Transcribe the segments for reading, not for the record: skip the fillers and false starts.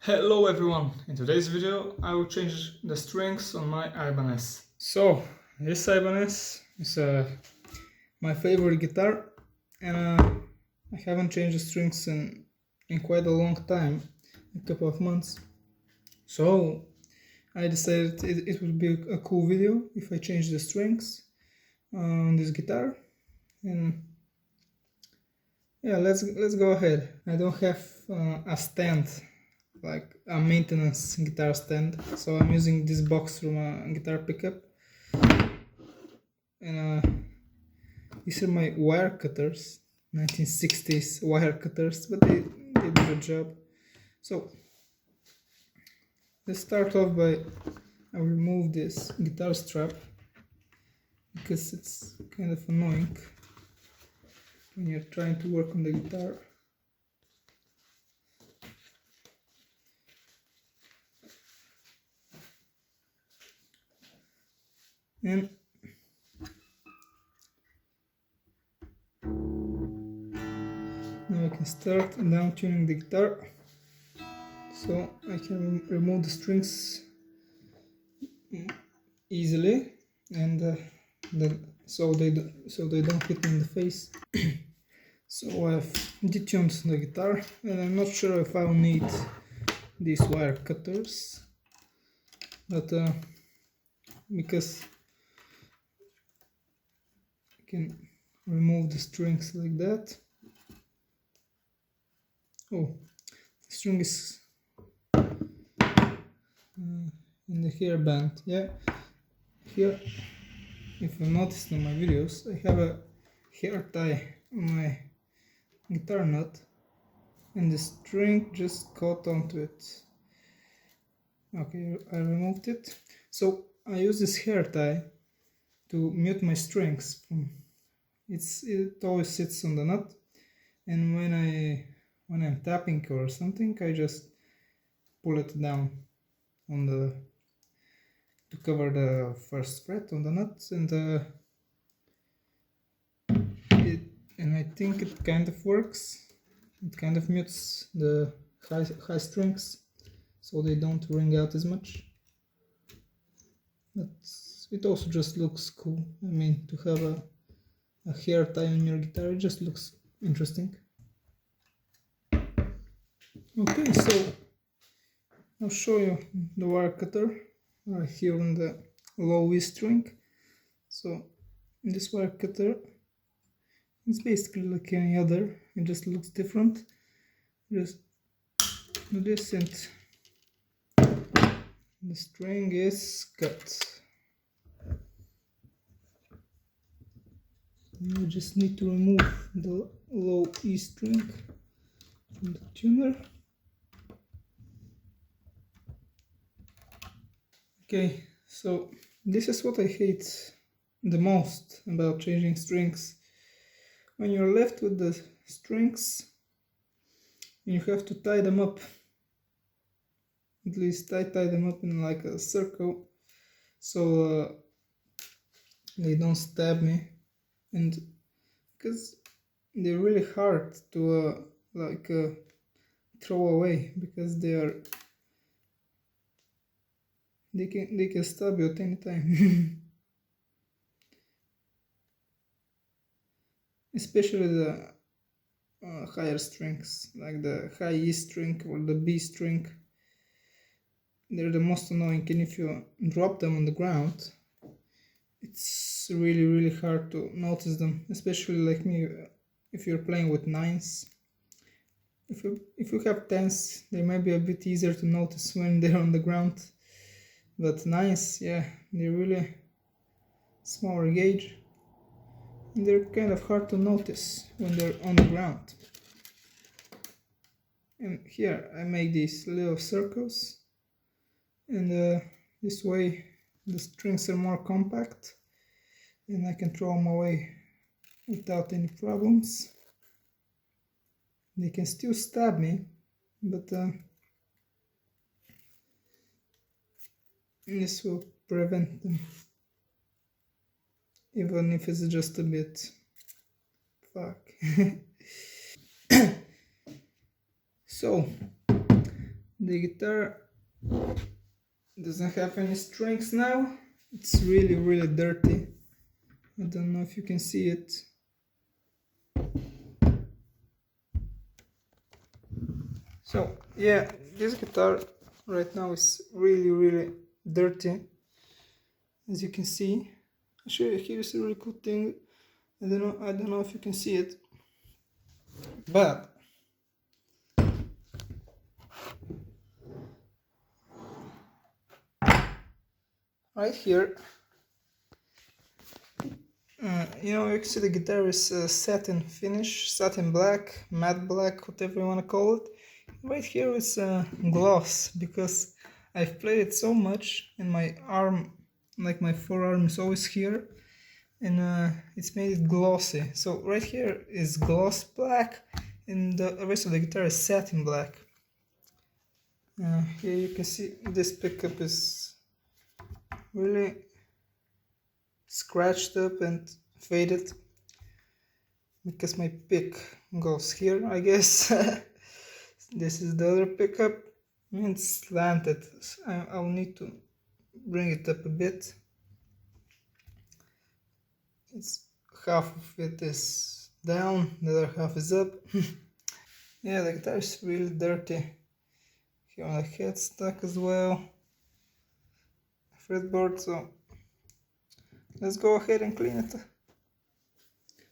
Hello everyone! In today's video I will change the strings on my Ibanez. So this Ibanez is my favorite guitar, and I haven't changed the strings in quite a long time, a couple of months. So I decided it would be a cool video if I change the strings on this guitar, and yeah, let's go ahead. I don't have a stand, like a maintenance guitar stand, so I'm using this box from a guitar pickup, and these are my wire cutters, 1960s wire cutters, but they do the job. So let's start off by I remove this guitar strap because it's kind of annoying when you're trying to work on the guitar. And now I can start down tuning the guitar, so I can remove the strings easily, and so they don't hit me in the face. So I've detuned the guitar, and I'm not sure if I'll need these wire cutters, but because I can remove the strings like that. Oh, the string is in the hairband. Yeah, here, if you noticed in my videos, I have a hair tie on my guitar nut, and the string just caught onto it. Okay, I removed it. So I use this hair tie to mute my strings. It always sits on the nut, and when I'm tapping or something, I just pull it down on to cover the first fret on the nut, and I think it kind of works. It kind of mutes the high strings, so they don't ring out as much. But it also just looks cool. I mean, to have a hair tie on your guitar, it just looks interesting. Okay, so I'll show you the wire cutter right here on the low E string. So this wire cutter, it's basically like any other, it just looks different. Just do this and the string is cut. You just need to remove the low E string from the tuner. Okay, so this is what I hate the most about changing strings. When you're left with the strings, you have to tie them up. At least I tie them up in like a circle, so they don't stab me, and because they're really hard to throw away, because they can stab you at any time. Especially the higher strings, like the high E string or the B string. They're the most annoying, and if you drop them on the ground, it's really hard to notice them, especially like me, if you're playing with nines. If you have tens, they might be a bit easier to notice when they're on the ground, but nines, yeah, they're really smaller gauge, and they're kind of hard to notice when they're on the ground. And here I make these little circles, and this way the strings are more compact and I can throw them away without any problems. They can still stab me, but this will prevent them, even if it's just a bit. Fuck. So The guitar doesn't have any strings now. It's really dirty. I don't know if you can see it. So yeah, this guitar right now is really dirty, as you can see. Actually, here's a really cool thing. I don't know if you can see it, but right here, you can see the guitar is satin finish, satin black, matte black, whatever you want to call it. Right here is gloss, because I've played it so much and my arm, like my forearm, is always here, and it's made it glossy. So right here is gloss black and the rest of the guitar is satin black. Here you can see this pickup is really scratched up and faded because my pick goes here, I guess. This is the other pickup, and it's slanted. I'll need to bring it up a bit. It's half of it is down, the other half is up. Yeah, the guitar is really dirty. Here on the headstock as well, fretboard. So let's go ahead and clean it.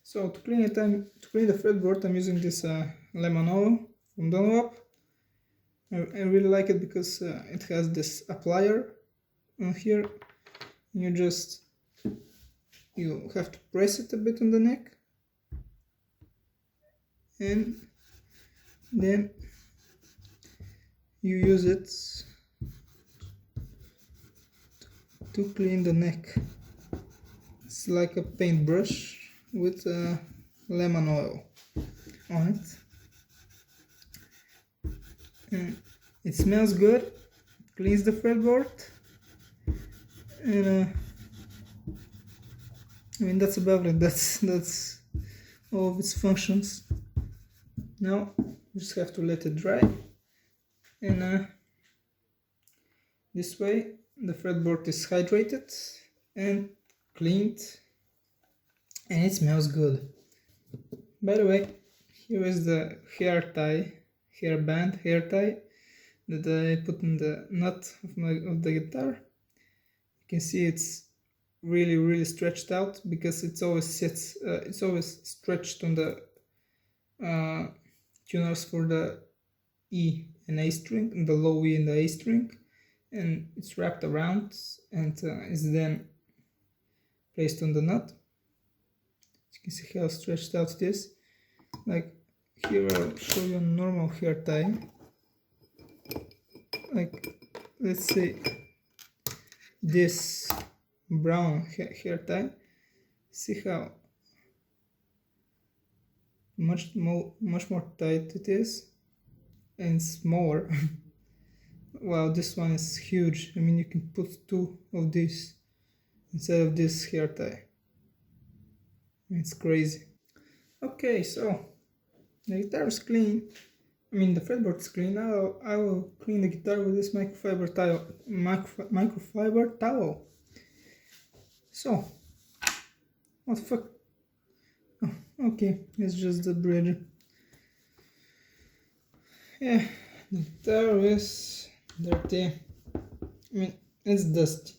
So to clean the fretboard, I'm using this lemon oil from Dunlop. I really like it because it has this applier on here. You have to press it a bit on the neck, and then you use it to clean the neck. It's like a paintbrush with lemon oil on it. And it smells good, it cleans the fretboard, and I mean, that's about it. That's all of its functions. Now you just have to let it dry, and this way the fretboard is hydrated and cleaned, and it smells good. By the way, here is the hair tie that I put in the nut of the guitar. You can see it's really stretched out because it's always stretched on the tuners for the E and A string, and the low E and the A string, and it's wrapped around and is then placed on the nut. You can see how stretched out it is. Like here, I'll show you a normal hair tie. Like, let's say this brown hair tie. See how much more tight it is and smaller. Wow, this one is huge. I mean, you can put two of these instead of this hair tie. It's crazy. Okay, so the guitar is clean. I mean, the fretboard is clean. Now I will clean the guitar with this microfiber towel. So, what the fuck? Oh, okay, it's just the bridge. Yeah, the guitar is dirty. I mean, it's dusty.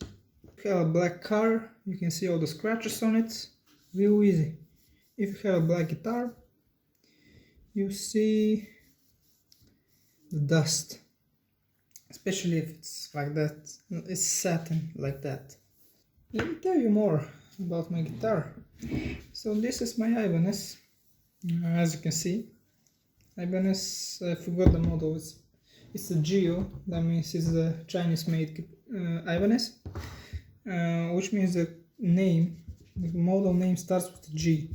If you have a black car, you can see all the scratches on it. Real easy. If you have a black guitar, you see the dust, especially if it's like that. It's satin like that. Let me tell you more about my guitar. So this is my Ibanez. As you can see, Ibanez, I forgot the model. It's a Geo. That means it's a Chinese-made Ibanez, which means the name, the model name, starts with a G.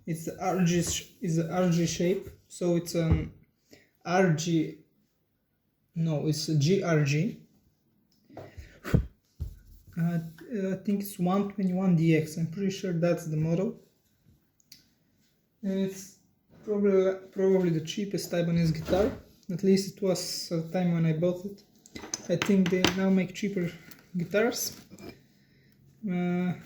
It's the RG shape, so it's an RG. No, it's a GRG. I think it's 121DX. I'm pretty sure that's the model, and it's probably the cheapest Ibanez guitar. At least it was at the time when I bought it. I think they now make cheaper guitars. But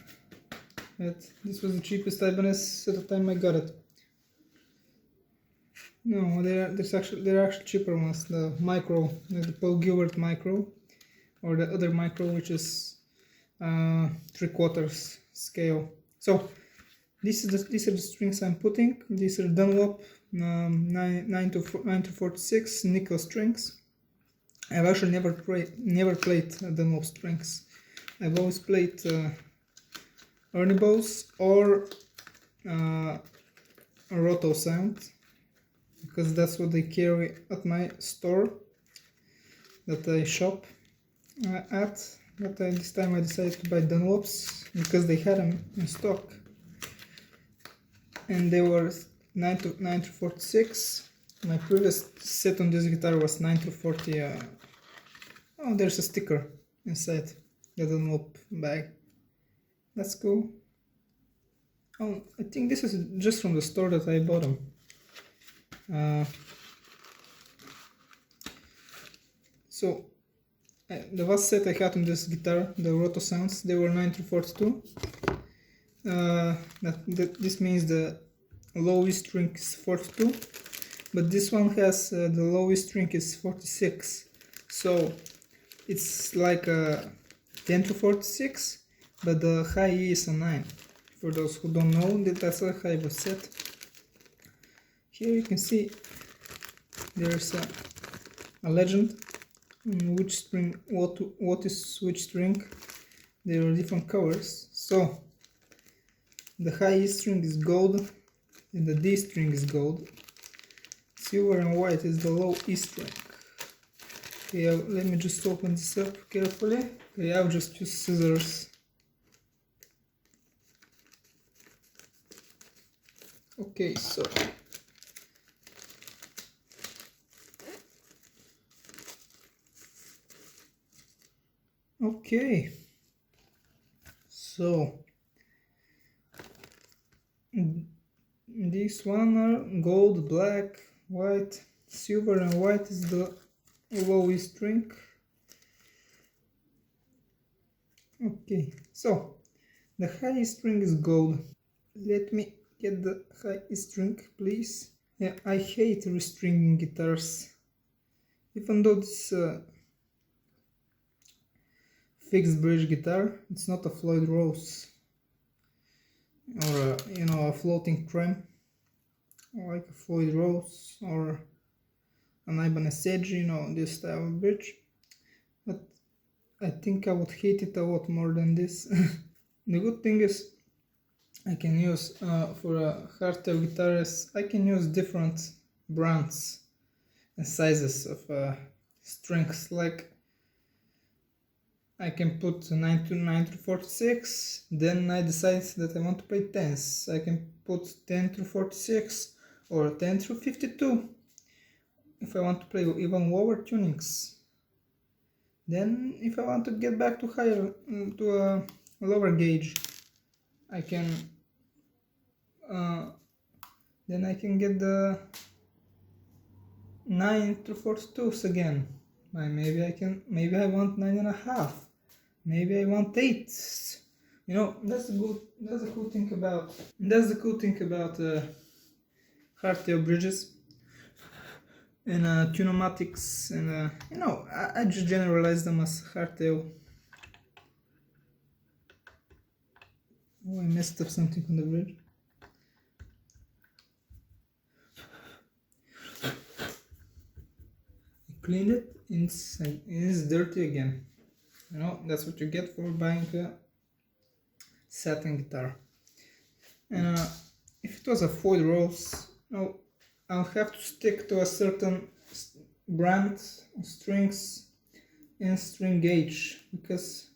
this was the cheapest Ibanez at the time I got it. No, there are actually cheaper ones. The micro, the Paul Gilbert micro, or the other micro, which is 3/4 scale. So these are the strings I'm putting. These are Dunlop 9 to 46 nickel strings. I've actually never played Dunlop strings. I've always played Ernie bows or Roto sound, because that's what they carry at my store that I shop at. But this time I decided to buy Dunlops because they had them in stock, and they were 9 to 46. My previous set on this guitar was 9 to 40. Oh, there's a sticker inside the Dunlop bag. That's cool. Oh, I think this is just from the store that I bought them. So the last set I had on this guitar, the Roto sounds, they were 9 to 42. This means the lowest string is 42, but this one has the lowest string is 46, so it's like a 10 to 46, but the high E is a 9. For those who don't know, that's how I was set. Here you can see there's a legend on which string, what is which string. There are different colors. So the high E string is gold and the D string is gold. Silver and white is the low E string. Okay, let me just open this up carefully. Okay, I'll just use scissors. Okay, so these one are gold, black, white, silver and white is the lowest string. Okay, so the highest string is gold. Let me get the highest string, please. Yeah, I hate restringing guitars. Even though this fixed bridge guitar, it's not a Floyd Rose or a floating trem like a Floyd Rose or an Ibanez Edge, this style of bridge. But I think I would hate it a lot more than this. The good thing is I can use for a hardtail guitarist, I can use different brands and sizes of strings. Like I can put 9 to 46, then I decide that I want to play 10s. I can put 10 to 46 or 10 to 52 if I want to play even lower tunings. Then if I want to get back to a lower gauge, I can then I can get the 9 to 42s again. Maybe I want 9.5. Maybe I want 8. That's the cool thing about hardtail bridges and tunomatics, and I just generalize them as hardtail. Oh, I messed up something on the bridge. I cleaned it, and it's dirty again. That's what you get for buying a satin guitar. And if it was a Floyd Rose, I'll have to stick to a certain brand of strings and string gauge, because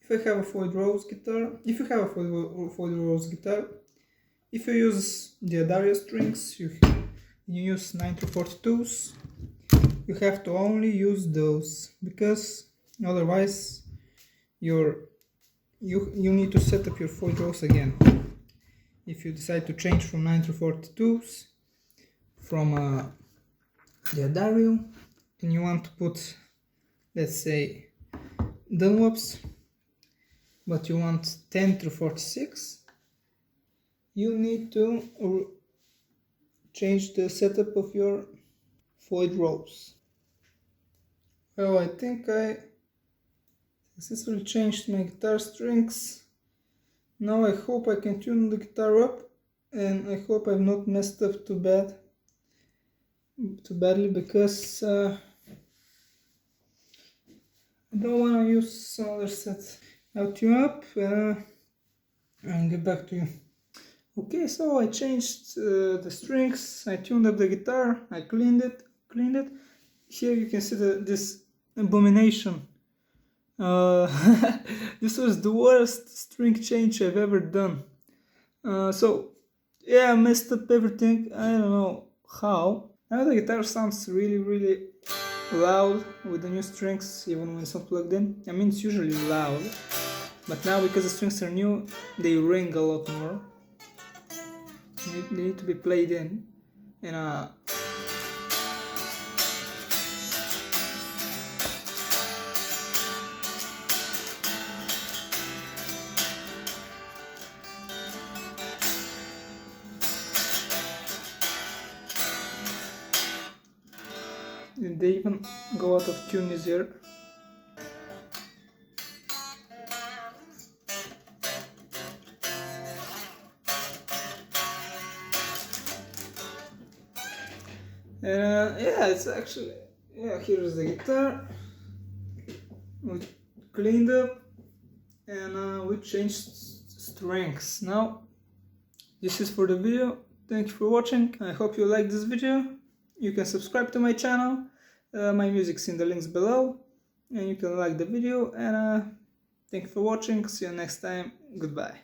if you have a Floyd Rose guitar, if you use the Adario strings, you use 9 to 42s, you have to only use those, because otherwise you need to set up your Floyd Rose again. If you decide to change from 9 to 42s from the Adario and you want to put, let's say, Dunlops, but you want 10 through 46, you need to change the setup of your Floyd Rose. Well, I think I successfully changed my guitar strings. Now I hope I can tune the guitar up, and I hope I've not messed up too badly, because I don't want to use some other set. I'll tune up and get back to you. Okay, so I changed the strings, I tuned up the guitar, I cleaned it. Here you can see this abomination. This was the worst string change I've ever done. So yeah, I messed up everything. I don't know how. Now the guitar sounds really loud with the new strings, even when it's not plugged in. I mean, it's usually loud, but now because the strings are new, they ring a lot more. They need to be played in, and they even go out of tune easier. Yeah, it's actually, yeah, here's the guitar. We cleaned up and we changed strings. Now, this is for the video. Thank you for watching. I hope you liked this video. You can subscribe to my channel. My music's in the links below. And you can like the video. And thank you for watching. See you next time. Goodbye.